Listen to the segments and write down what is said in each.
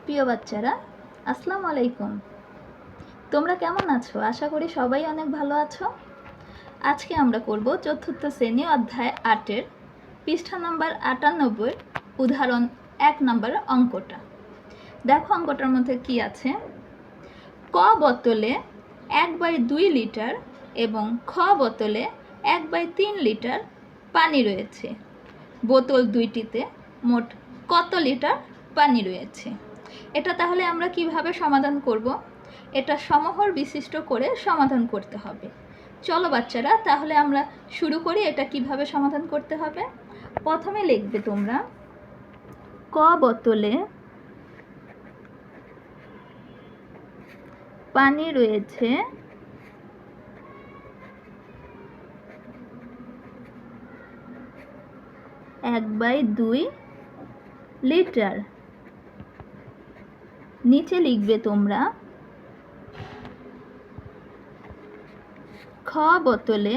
প্রিয় বাচ্চারা, আসসালামু আলাইকুম। তোমরা কেমন আছো? আশা করি সবাই অনেক ভালো আছো। আজকে আমরা করব চতুর্থ শ্রেণী অধ্যায় 8-এর পৃষ্ঠা নম্বর 98 উদাহরণ 1 নম্বরের অঙ্কটা। দেখো অঙ্কটার মধ্যে কি আছে। ক বোতলে 1/2 লিটার এবং খ বোতলে 1/3 লিটার পানি রয়েছে। বোতল দুইটিতে মোট কত লিটার পানি রয়েছে? এটা তাহলে আমরা কিভাবে সমাধান করব? এটা সমহর বিশিষ্ট করে সমাধান করতে হবে। চলো বাচ্চারা, তাহলে আমরা শুরু করি। এটা কিভাবে সমাধান করতে হবে? প্রথমে লিখবে তোমরা ক বোতলে পানি রয়েছে 1/2 লিটার। নিচে লিখবে তোমরা খ বোতলে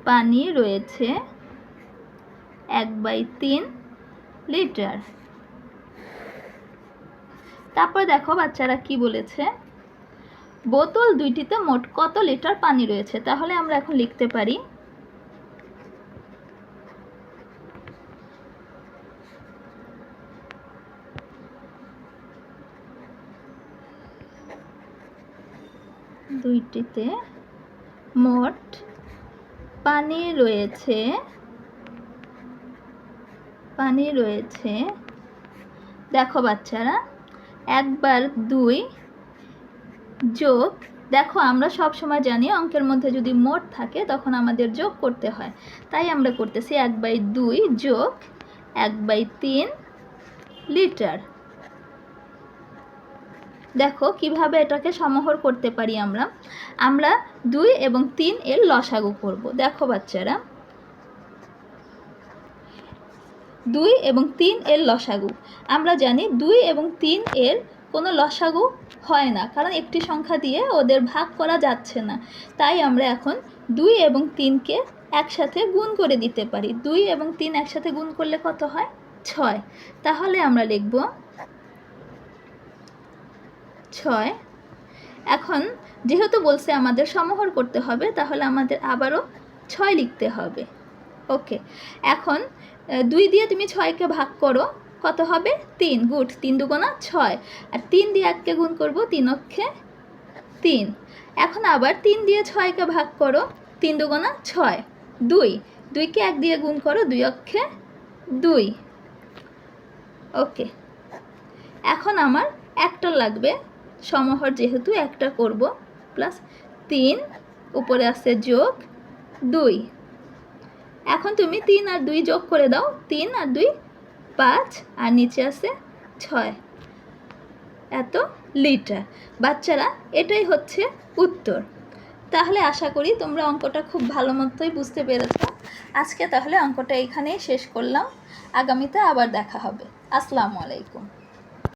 পানি রয়েছে 1/3 লিটার। তারপর দেখো বাচ্চারা কি বলেছে, বোতল দুইটিতে মোট কত লিটার পানি রয়েছে। তাহলে আমরা এখন লিখতে পারি দুইটিতে মোট পানি রয়েছে। দেখো বাচ্চারা, 1/2 যোগ, দেখো আমরা সব সময় জানি অঙ্কের মধ্যে যদি মোট থাকে তখন আমাদের যোগ করতে হয়, তাই আমরা করতেছি 1/2 যোগ 1/3 লিটার। দেখো কিভাবে এটাকে সমহর করতে পারি। আমরা 2 এবং 3 এর লসাগু করব। দেখো বাচ্চারা, 2 এবং 3 এর লসাগু আমরা জানি 2 এবং 3 এর কোনো লসাগু হয় না, কারণ একটি সংখ্যা দিয়ে ওদের ভাগ করা যাচ্ছে না। তাই আমরা এখন 2 এবং 3কে একসাথে গুণ করে দিতে পারি। 2 এবং 3 একসাথে গুণ করলে কত হয়? 6। তাহলে আমরা লিখব 6। এখন যেহেতু বলছে আমাদের সমহর করতে হবে, তাহলে আমাদের আবারও 6 লিখতে হবে। ওকে, এখন 2 দিয়ে তুমি 6কে ভাগ করো, কত হবে? 3। গুড, 3 দুগুণা 6। আর 3 দিয়ে 1কে গুণ করব, 3 অক্ষে 3। এখন আবার 3 দিয়ে 6কে ভাগ করো, 3 দুগুণা 6। 2, 2কে 1 দিয়ে গুণ করো, 2 অক্ষে 2। ওকে, এখন আমার একটা লাগবে, সমহর যেহেতু একটা করব, প্লাস 3 উপরে আসছে যোগ 2। এখন তুমি 3 আর 2 যোগ করে দাও, 3 আর 2 5, আর নিচে আছে 6 এত লিটার। বাচ্চারা, এটাই হচ্ছে উত্তর। তাহলে আশা করি তোমরা অঙ্কটা খুব ভালো মতোই বুঝতে পেরেছ। আজকে তাহলে অঙ্কটা এখানেই শেষ করলাম। আগামীতে আবার দেখা হবে। আসসালামু আলাইকুম।